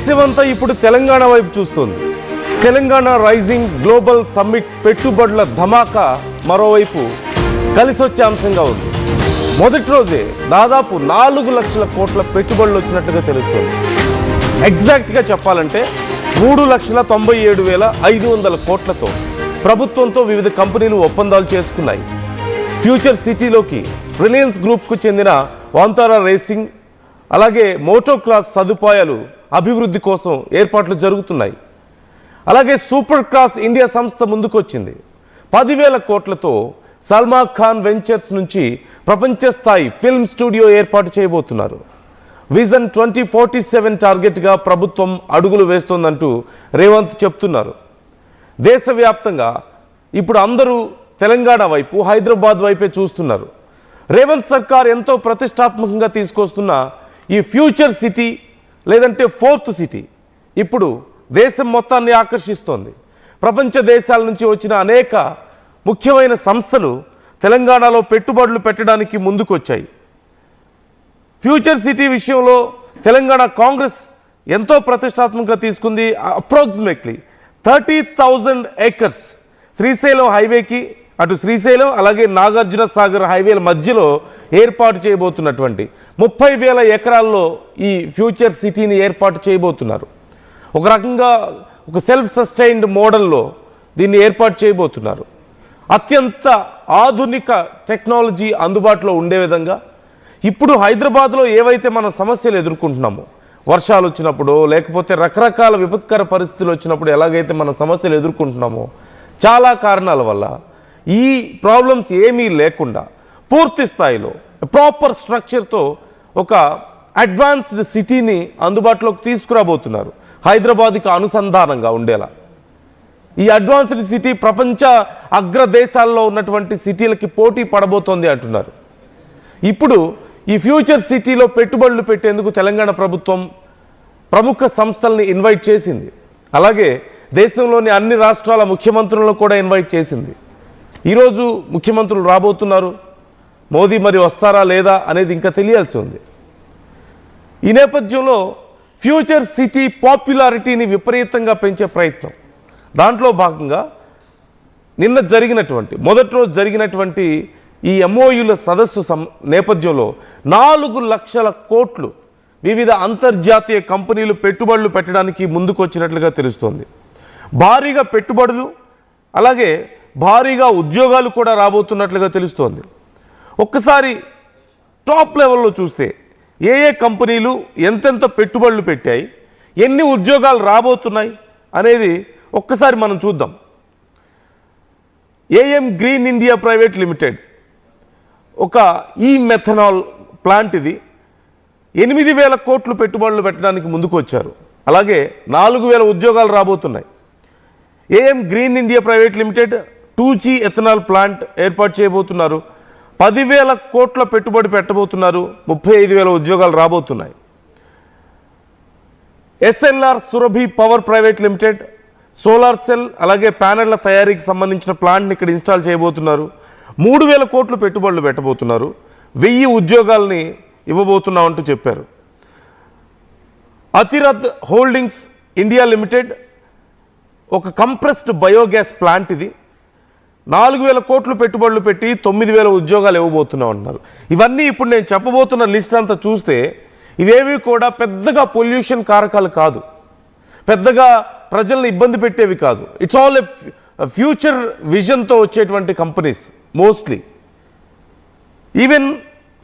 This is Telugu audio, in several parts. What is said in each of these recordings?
దేశమంతా ఇప్పుడు తెలంగాణ వైపు చూస్తోంది. తెలంగాణ రైజింగ్ గ్లోబల్ సమ్మిట్ పెట్టుబడుల ధమాకా మరోవైపు కలిసొచ్చే అంశంగా ఉంది. మొదటి రోజే దాదాపు 4 లక్షల కోట్ల పెట్టుబడులు వచ్చినట్లుగా తెలుస్తోంది. ఎగ్జాక్ట్గా చెప్పాలంటే 3,97,500 కోట్లతో ప్రభుత్వంతో వివిధ కంపెనీలు ఒప్పందాలు చేసుకున్నాయి. ఫ్యూచర్ సిటీలోకి రిలయన్స్ గ్రూప్కు చెందిన వాంతారా రేసింగ్ అలాగే మోటో క్రాస్ సదుపాయాలు అభివృద్ధి కోసం ఏర్పాట్లు జరుగుతున్నాయి. అలాగే సూపర్ క్రాస్ ఇండియా సంస్థ ముందుకొచ్చింది. 10,000 కోట్లతో సల్మా ఖాన్ వెంచర్స్ నుంచి ప్రపంచ స్థాయి ఫిల్మ్ స్టూడియో ఏర్పాటు చేయబోతున్నారు. విజన్ 2047 టార్గెట్గా ప్రభుత్వం అడుగులు వేస్తోందంటూ రేవంత్ చెప్తున్నారు. దేశవ్యాప్తంగా ఇప్పుడు అందరూ తెలంగాణ వైపు హైదరాబాద్ వైపే చూస్తున్నారు. రేవంత్ సర్కార్ ఎంతో ప్రతిష్టాత్మకంగా తీసుకొస్తున్న ఈ ఫ్యూచర్ సిటీ లేదంటే 4th సిటీ ఇప్పుడు దేశం మొత్తాన్ని ఆకర్షిస్తోంది. ప్రపంచ దేశాల నుంచి వచ్చిన అనేక ముఖ్యమైన సంస్థలు తెలంగాణలో పెట్టుబడులు పెట్టడానికి ముందుకొచ్చాయి. ఫ్యూచర్ సిటీ విషయంలో తెలంగాణ కాంగ్రెస్ ఎంతో ప్రతిష్టాత్మకంగా తీసుకుంది. అప్రాక్సిమేట్లీ 30,000 ఏకర్స్ శ్రీశైలం హైవేకి అటు శ్రీశైలం అలాగే నాగార్జున సాగర్ హైవేల మధ్యలో ఏర్పాటు చేయబోతున్నటువంటి 30,000 ఎకరాల్లో ఈ ఫ్యూచర్ సిటీని ఏర్పాటు చేయబోతున్నారు. ఒక రకంగా ఒక సెల్ఫ్ సస్టైన్డ్ మోడల్లో దీన్ని ఏర్పాటు చేయబోతున్నారు. అత్యంత ఆధునిక టెక్నాలజీ అందుబాటులో ఉండే విధంగా ఇప్పుడు హైదరాబాద్లో ఏవైతే మన సమస్యలు ఎదుర్కొంటున్నామో వర్షాలు వచ్చినప్పుడు లేకపోతే రకరకాల విపత్కర పరిస్థితులు వచ్చినప్పుడు ఎలాగైతే మన సమస్యలు ఎదుర్కొంటున్నామో చాలా కారణాల వల్ల ఈ ప్రాబ్లమ్స్ ఏమీ లేకుండా పూర్తి స్థాయిలో ప్రాపర్ స్ట్రక్చర్తో ఒక అడ్వాన్స్డ్ సిటీని అందుబాటులోకి తీసుకురాబోతున్నారు. హైదరాబాద్కి అనుసంధానంగా ఉండేలా ఈ అడ్వాన్స్డ్ సిటీ ప్రపంచ అగ్రదేశాల్లో ఉన్నటువంటి సిటీలకి పోటీ పడబోతోంది అంటున్నారు. ఇప్పుడు ఈ ఫ్యూచర్ సిటీలో పెట్టుబడులు పెట్టేందుకు తెలంగాణ ప్రభుత్వం ప్రముఖ సంస్థల్ని ఇన్వైట్ చేసింది. అలాగే దేశంలోని అన్ని రాష్ట్రాల ముఖ్యమంత్రులను కూడా ఇన్వైట్ చేసింది. ఈరోజు ముఖ్యమంత్రులు రాబోతున్నారు. మోదీ మరి వస్తారా లేదా అనేది ఇంకా తెలియాల్సి ఉంది. ఈ నేపథ్యంలో ఫ్యూచర్ సిటీ పాపులారిటీని విపరీతంగా పెంచే ప్రయత్నం దాంట్లో భాగంగా నిన్న జరిగినటువంటి మొదటి రోజు జరిగినటువంటి ఈ ఎంఓయూల సదస్సు నేపథ్యంలో 4 లక్షల కోట్లు వివిధ అంతర్జాతీయ కంపెనీలు పెట్టుబడులు పెట్టడానికి ముందుకొచ్చినట్లుగా తెలుస్తోంది. భారీగా పెట్టుబడులు అలాగే భారీగా ఉద్యోగాలు కూడా రాబోతున్నట్లుగా తెలుస్తోంది. ఒక్కసారి టాప్ లెవెల్లో చూస్తే ఏ కంపెనీలు ఎంతెంత పెట్టుబడులు పెట్టాయి, ఎన్ని ఉద్యోగాలు రాబోతున్నాయి అనేది ఒక్కసారి మనం చూద్దాం. AM green India private limited ఒక ఈ మెథనాల్ ప్లాంట్ ఇది 8,000 కోట్లు పెట్టుబడులు పెట్టడానికి ముందుకు వచ్చారు. అలాగే 4,000 ఉద్యోగాలు రాబోతున్నాయి. AM green India private limited 2G ethanol plant ఏర్పాటు చేయబోతున్నారు. 10,000 కోట్ల పెట్టుబడి పెట్టబోతున్నారు. 35,000 ఉద్యోగాలు రాబోతున్నాయి. SLR Surabhi power private limited solar cell అలాగే ప్యానెళ్ల తయారీకి సంబంధించిన ప్లాంట్ని ఇక్కడ ఇన్స్టాల్ చేయబోతున్నారు. 3,000 కోట్లు పెట్టుబడులు పెట్టబోతున్నారు. 1000 ఉద్యోగాల్ని ఇవ్వబోతున్నామంటూ చెప్పారు. అతిరథ్ హోల్డింగ్స్ ఇండియా లిమిటెడ్ ఒక కంప్రెస్డ్ బయోగ్యాస్ ప్లాంట్ ఇది 4,000 కోట్లు పెట్టుబడులు పెట్టి 9,000 ఉద్యోగాలు ఇవ్వబోతున్నాం అంటున్నారు. ఇవన్నీ ఇప్పుడు నేను చెప్పబోతున్న లిస్ట్ అంతా చూస్తే ఇవేవి కూడా పెద్దగా పొల్యూషన్ కారకాలు కాదు, పెద్దగా ప్రజల్ని ఇబ్బంది పెట్టేవి కాదు. ఇట్స్ ఆల్ ఫ్యూచర్ విజన్తో వచ్చేటువంటి కంపెనీస్ మోస్ట్లీ. ఈవెన్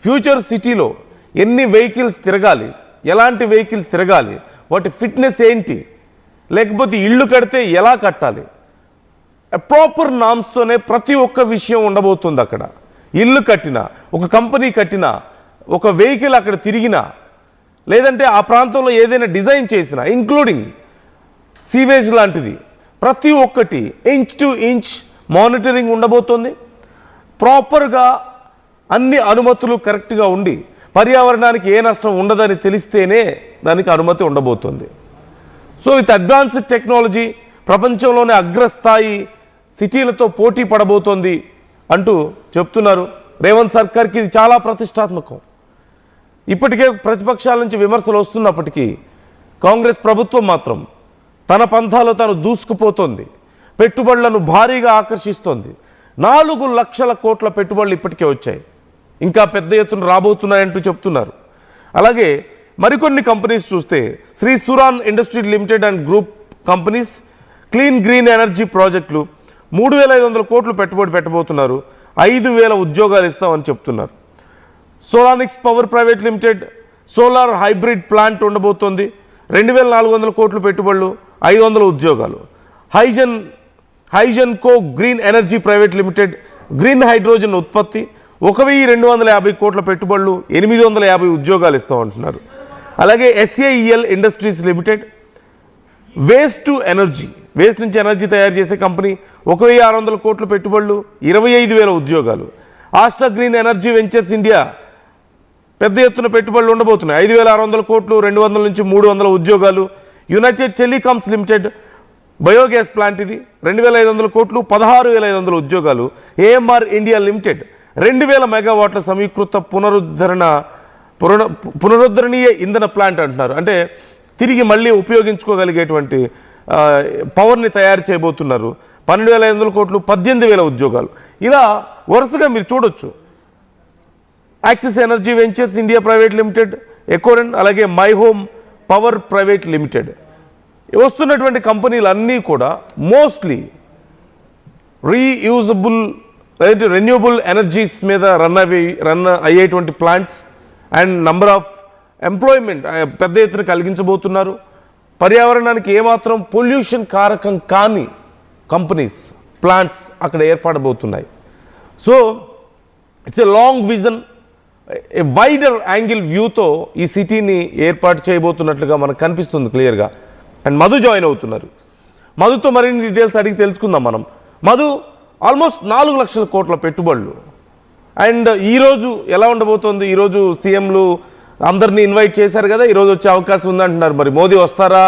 ఫ్యూచర్ సిటీలో ఎన్ని వెహికల్స్ తిరగాలి, ఎలాంటి వెహికల్స్ తిరగాలి, వాటి ఫిట్నెస్ ఏంటి, లేకపోతే ఇళ్ళు కడితే ఎలా కట్టాలి, ప్రాపర్ నామ్స్తోనే ప్రతి ఒక్క విషయం ఉండబోతుంది. అక్కడ ఇల్లు కట్టినా, ఒక కంపెనీ కట్టినా, ఒక వెహికల్ అక్కడ తిరిగినా, లేదంటే ఆ ప్రాంతంలో ఏదైనా డిజైన్ చేసినా, ఇంక్లూడింగ్ సీవేజ్ లాంటిది ప్రతి ఒక్కటి ఇంచ్ టు ఇంచ్ మానిటరింగ్ ఉండబోతోంది. ప్రాపర్గా అన్ని అనుమతులు కరెక్ట్గా ఉండి పర్యావరణానికి ఏ నష్టం ఉండదని తెలిస్తేనే దానికి అనుమతి ఉండబోతుంది. సో విత్ అడ్వాన్స్డ్ టెక్నాలజీ ప్రపంచంలోనే అగ్రస్థాయి సిటీలతో పోటీ పడబోతోంది అంటూ చెప్తున్నారు. రేవంత్ సర్కార్కి ఇది చాలా ప్రతిష్టాత్మకం. ఇప్పటికే ప్రతిపక్షాల నుంచి విమర్శలు వస్తున్నప్పటికీ కాంగ్రెస్ ప్రభుత్వం మాత్రం తన పంథాలో తాను దూసుకుపోతోంది, పెట్టుబడులను భారీగా ఆకర్షిస్తోంది. 4 లక్షల కోట్ల పెట్టుబడులు ఇప్పటికే వచ్చాయి, ఇంకా పెద్ద ఎత్తున రాబోతున్నాయంటూ చెప్తున్నారు. అలాగే మరికొన్ని కంపెనీస్ చూస్తే Shri Suran industry limited and group companies clean green energy ప్రాజెక్టులు 3,500 కోట్లు పెట్టుబడి పెట్టబోతున్నారు, 5,000 ఉద్యోగాలు ఇస్తామని చెప్తున్నారు. Solanix power private limited solar hybrid plant ఉండబోతోంది, 2,400 కోట్లు పెట్టుబడులు, 500 ఉద్యోగాలు. Hygenco green energy private limited green hydrogen ఉత్పత్తి 1,250 కోట్ల పెట్టుబడులు, 850 ఉద్యోగాలు ఇస్తామంటున్నారు. అలాగే SAEL industries limited waste to energy, waste నుంచి ఎనర్జీ తయారు చేసే కంపెనీ 1,600 కోట్ల పెట్టుబడులు, 25,000 ఉద్యోగాలు. ఆస్ట్రా గ్రీన్ ఎనర్జీ వెంచర్స్ ఇండియా పెద్ద ఎత్తున పెట్టుబడులు ఉండబోతున్నాయి, 5,600 కోట్లు, 200 నుంచి 300 ఉద్యోగాలు. యునైటెడ్ టెలికామ్స్ లిమిటెడ్ బయోగ్యాస్ ప్లాంట్ ఇది 2,500 కోట్లు, 16,500 ఉద్యోగాలు. AMR ఇండియా లిమిటెడ్ 2,000 మెగావాట్ల సమీకృత పునరుద్ధరణీయ ఇంధన ప్లాంట్ అంటున్నారు. అంటే తిరిగి మళ్ళీ ఉపయోగించుకోగలిగేటువంటి పవర్ని తయారు చేయబోతున్నారు, 12,500 కోట్లు, 18,000 ఉద్యోగాలు. ఇలా వరుసగా మీరు చూడొచ్చు. Axis energy ventures India private limited, Ecoren, అలాగే my home power private limited వస్తున్నటువంటి కంపెనీలు అన్నీ కూడా మోస్ట్లీ రీయూజబుల్ రెన్యూబుల్ ఎనర్జీస్ మీద రన్ అయ్యేటువంటి plants and number of employment పెద్ద ఎత్తున కలిగించబోతున్నారు. పర్యావరణానికి ఏమాత్రం పొల్యూషన్ కారకం కాని కంపెనీస్, ప్లాంట్స్ అక్కడ ఏర్పడబోతున్నాయి. So it's a long vision, a wider angle వ్యూతో ఈ సిటీని ఏర్పాటు చేయబోతున్నట్లుగా మనకు కనిపిస్తుంది క్లియర్గా. అండ్ మధు జాయిన్ అవుతున్నారు. మధుతో మరిన్ని డీటెయిల్స్ అడిగి తెలుసుకుందాం మనం. మధు, ఆల్మోస్ట్ 4 లక్షల కోట్ల పెట్టుబడులు అండ్ ఈరోజు ఎలా ఉండబోతోంది? ఈరోజు సీఎంలు అందరినీ ఇన్వైట్ చేశారు కదా, ఈరోజు వచ్చే అవకాశం ఉందంటున్నారు. మరి మోదీ వస్తారా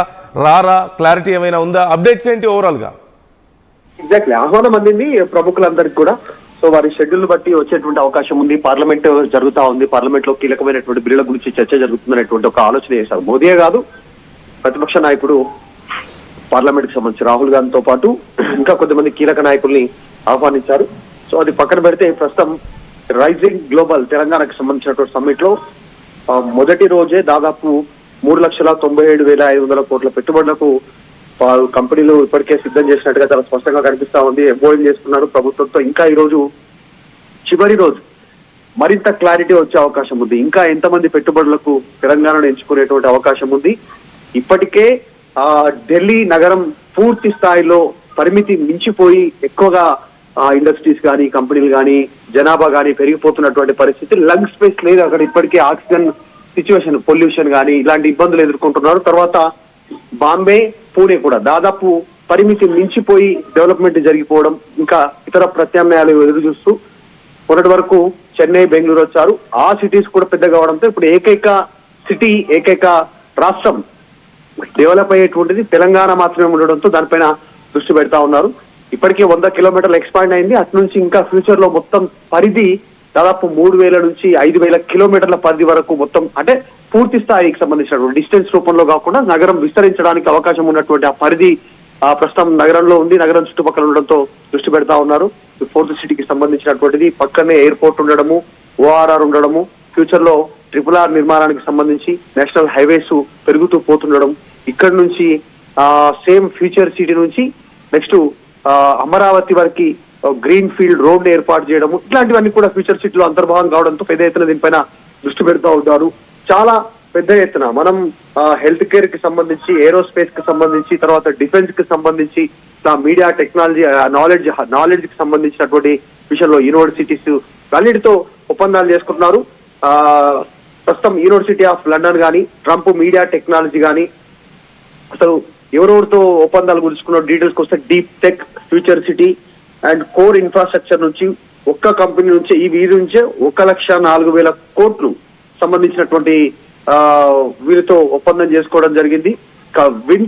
రారా, క్లారిటీ ఏమైనా ఉందా? అప్డేట్స్ ఏంటి ఓవరాల్గా? ఎగ్జాక్ట్లీ, ఆహ్వానం అందింది ప్రముఖులందరికీ కూడా. సో వారి షెడ్యూల్ బట్టి వచ్చేటువంటి అవకాశం ఉంది. పార్లమెంట్ జరుగుతా ఉంది, పార్లమెంట్ లో కీలకమైనటువంటి బిల్లుల గురించి చర్చ జరుగుతుందనేటువంటి ఒక ఆలోచన చేశారు. మోదీయే కాదు, ప్రతిపక్ష నాయకుడు పార్లమెంట్ కి సంబంధించి రాహుల్ గాంధీతో పాటు ఇంకా కొంతమంది కీలక నాయకుల్ని ఆహ్వానించారు. సో అది పక్కన పెడితే ప్రస్తుతం రైజింగ్ గ్లోబల్ తెలంగాణకు సంబంధించినటువంటి సమ్మిట్ లో మొదటి రోజే దాదాపు 3,97,500 కోట్ల పెట్టుబడులకు కంపెనీలు ఇప్పటికే సిద్ధం చేసినట్టుగా చాలా స్పష్టంగా కనిపిస్తా ఉంది. ఎంఓయూ చేసుకున్నారు ప్రభుత్వంతో. ఇంకా ఈ రోజు చివరి రోజు మరింత క్లారిటీ వచ్చే అవకాశం ఉంది. ఇంకా ఎంతమంది పెట్టుబడులకు తెలంగాణను ఎంచుకునేటువంటి అవకాశం ఉంది. ఇప్పటికే ఢిల్లీ నగరం పూర్తి స్థాయిలో పరిమితి మించిపోయి ఎక్కువగా ఇండస్ట్రీస్ కానీ, కంపెనీలు కానీ, జనాభా కానీ పెరిగిపోతున్నటువంటి పరిస్థితి. లంగ్ స్పేస్ లేదు అక్కడ. ఇప్పటికే ఆక్సిజన్ సిచ్యువేషన్, పొల్యూషన్ కానీ ఇలాంటి ఇబ్బందులు ఎదుర్కొంటున్నారు. తర్వాత బాంబే, పూణే కూడా దాదాపు పరిమితి మించిపోయి డెవలప్మెంట్ జరిగిపోవడం, ఇంకా ఇతర ప్రత్యామ్నాయాలు ఎదురు చూస్తూ మొన్నటి వరకు చెన్నై, బెంగళూరు వచ్చారు. ఆ సిటీస్ కూడా పెద్ద కావడంతో ఇప్పుడు ఏకైక సిటీ, ఏకైక రాష్ట్రం డెవలప్ అయ్యేటువంటిది తెలంగాణ మాత్రమే ఉండడంతో దానిపైన దృష్టి పెడతా ఉన్నారు. ఇప్పటికే 100 కిలోమీటర్లు ఎక్స్పాండ్ అయింది. అటు నుంచి ఇంకా ఫ్యూచర్ లో మొత్తం పరిధి దాదాపు 3,000 నుంచి 5,000 కిలోమీటర్ల పరిధి వరకు మొత్తం, అంటే పూర్తి స్థాయికి సంబంధించినటువంటి డిస్టెన్స్ రూపంలో కాకుండా నగరం విస్తరించడానికి అవకాశం ఉన్నటువంటి ఆ పరిధి ప్రస్తుతం నగరంలో ఉంది. నగరం చుట్టుపక్కల ఉండడంతో దృష్టి పెడతా ఉన్నారు. 4th సిటీకి సంబంధించినటువంటిది పక్కనే ఎయిర్పోర్ట్ ఉండడము, ORR ఉండడము, ఫ్యూచర్ లో RRR నిర్మాణానికి సంబంధించి నేషనల్ హైవేస్ పెరుగుతూ పోతుండడం, ఇక్కడ నుంచి సేమ్ ఫ్యూచర్ సిటీ నుంచి నెక్స్ట్ అమరావతి వరకు గ్రీన్ ఫీల్డ్ రోడ్ ఏర్పాటు చేయడము, ఇట్లాంటివన్నీ కూడా ఫ్యూచర్ సిటీలో అంతర్భాగం కావడంతో పెద్ద ఎత్తున దీనిపైన దృష్టి పెడతా ఉంటారు. చాలా పెద్ద ఎత్తున మనం హెల్త్ కేర్ కి సంబంధించి, ఏరోస్పేస్ కి సంబంధించి, తర్వాత డిఫెన్స్ కి సంబంధించి, మీడియా టెక్నాలజీ, నాలెడ్జ్ కి సంబంధించినటువంటి విషయంలో యూనివర్సిటీస్ అన్నిటితో ఒప్పందాలు చేసుకుంటున్నారు. ప్రస్తుతం యూనివర్సిటీ ఆఫ్ లండన్ కానీ, ట్రంప్ మీడియా టెక్నాలజీ కానీ, అసలు ఎవరెవరితో ఒప్పందాలు గురించుకున్న డీటెయిల్స్ వస్తే deep tech, future city and core infrastructure నుంచి ఒక్క కంపెనీ నుంచి ఈ వీరి నుంచే 1,04,000 కోట్లు సంబంధించినటువంటి వీరితో ఒప్పందం చేసుకోవడం జరిగింది. విన్